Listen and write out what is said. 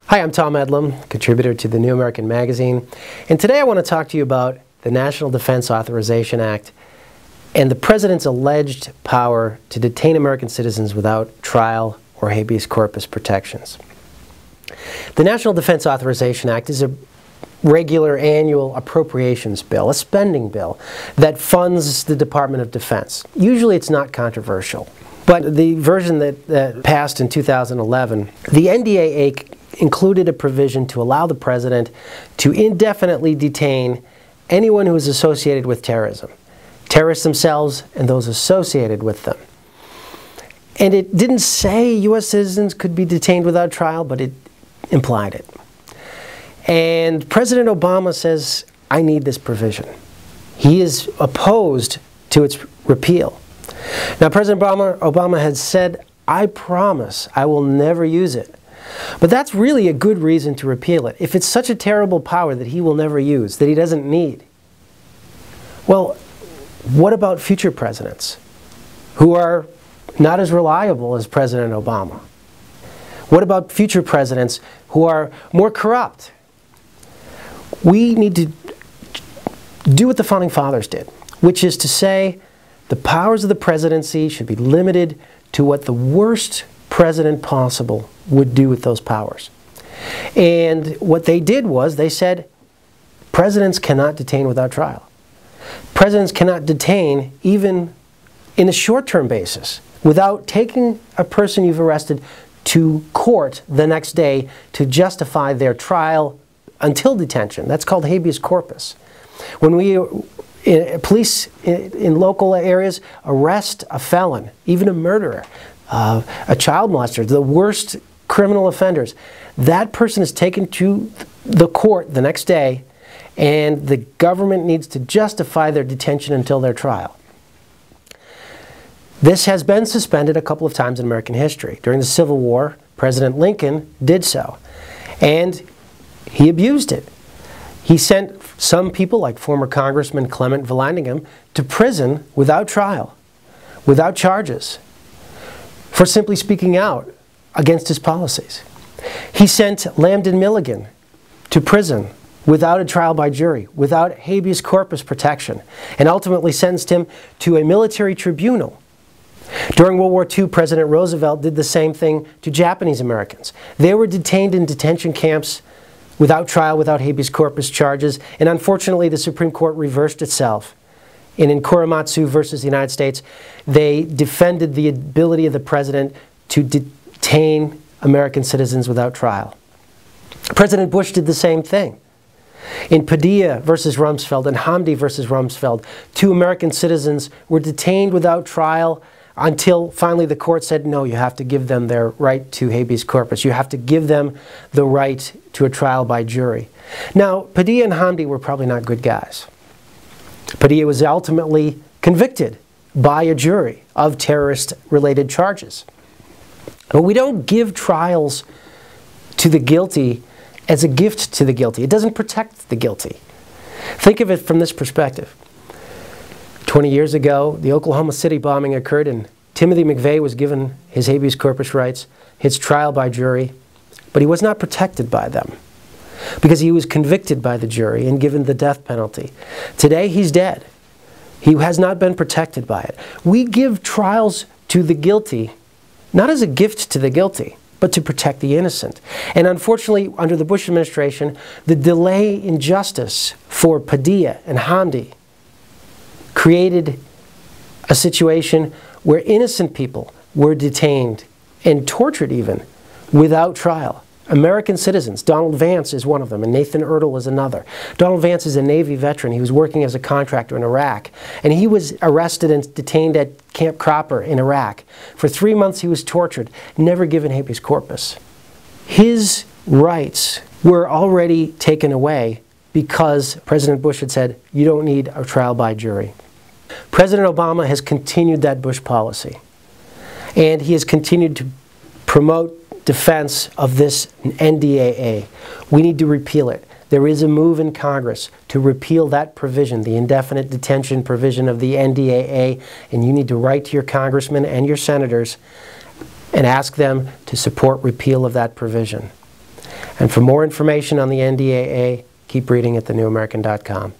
Hi, I'm Tom Eddlem, contributor to the New American Magazine, and today I want to talk to you about the National Defense Authorization Act and the President's alleged power to detain American citizens without trial or habeas corpus protections. The National Defense Authorization Act is a regular annual appropriations bill, a spending bill that funds the Department of Defense. Usually it's not controversial, but the version that passed in 2011, the NDAA included a provision to allow the President to indefinitely detain anyone who is associated with terrorism, terrorists themselves and those associated with them. And it didn't say U.S. citizens could be detained without trial, but it implied it. And President Obama says, I need this provision. He is opposed to its repeal. Now, President Obama has said, I promise I will never use it. But that's really a good reason to repeal it. If it's such a terrible power that he will never use, that he doesn't need. Well, what about future presidents who are not as reliable as President Obama? What about future presidents who are more corrupt? We need to do what the Founding Fathers did, which is to say the powers of the presidency should be limited to what the worst president possible would do with those powers. And what they did was they said presidents cannot detain without trial. Presidents cannot detain even in a short-term basis without taking a person you've arrested to court the next day to justify their trial until detention. That's called habeas corpus. When police in local areas arrest a felon, even a murderer, a child molester, the worst criminal offenders, that person is taken to the court the next day, and the government needs to justify their detention until their trial. This has been suspended a couple of times in American history. During the Civil War, President Lincoln did so, and he abused it. He sent some people, like former Congressman Clement Vallandigham, to prison without trial, without charges, for simply speaking out against his policies. He sent Lambden Milligan to prison without a trial by jury, without habeas corpus protection, and ultimately sentenced him to a military tribunal. During World War II, President Roosevelt did the same thing to Japanese Americans. They were detained in detention camps without trial, without habeas corpus charges, and unfortunately the Supreme Court reversed itself. And in Korematsu versus the United States, they defended the ability of the President to detain American citizens without trial. President Bush did the same thing. In Padilla versus Rumsfeld and Hamdi versus Rumsfeld, 2 American citizens were detained without trial until finally the court said, no, you have to give them their right to habeas corpus. You have to give them the right to a trial by jury. Now, Padilla and Hamdi were probably not good guys. Padilla was ultimately convicted by a jury of terrorist-related charges. But we don't give trials to the guilty as a gift to the guilty. It doesn't protect the guilty. Think of it from this perspective. 20 years ago, the Oklahoma City bombing occurred, and Timothy McVeigh was given his habeas corpus rights, his trial by jury, but he was not protected by them because he was convicted by the jury and given the death penalty. Today, he's dead. He has not been protected by it. We give trials to the guilty, not as a gift to the guilty, but to protect the innocent. And unfortunately, under the Bush administration, the delay in justice for Padilla and Hamdi created a situation where innocent people were detained and tortured even without trial. American citizens. Donald Vance is one of them, and Nathan Ertel is another. Donald Vance is a Navy veteran. He was working as a contractor in Iraq, and he was arrested and detained at Camp Cropper in Iraq. For 3 months he was tortured, never given habeas corpus. His rights were already taken away because President Bush had said, you don't need a trial by jury. President Obama has continued that Bush policy, and he has continued to promote defense of this NDAA. We need to repeal it. There is a move in Congress to repeal that provision, the indefinite detention provision of the NDAA, and you need to write to your congressmen and your senators and ask them to support repeal of that provision. And for more information on the NDAA, keep reading at thenewamerican.com.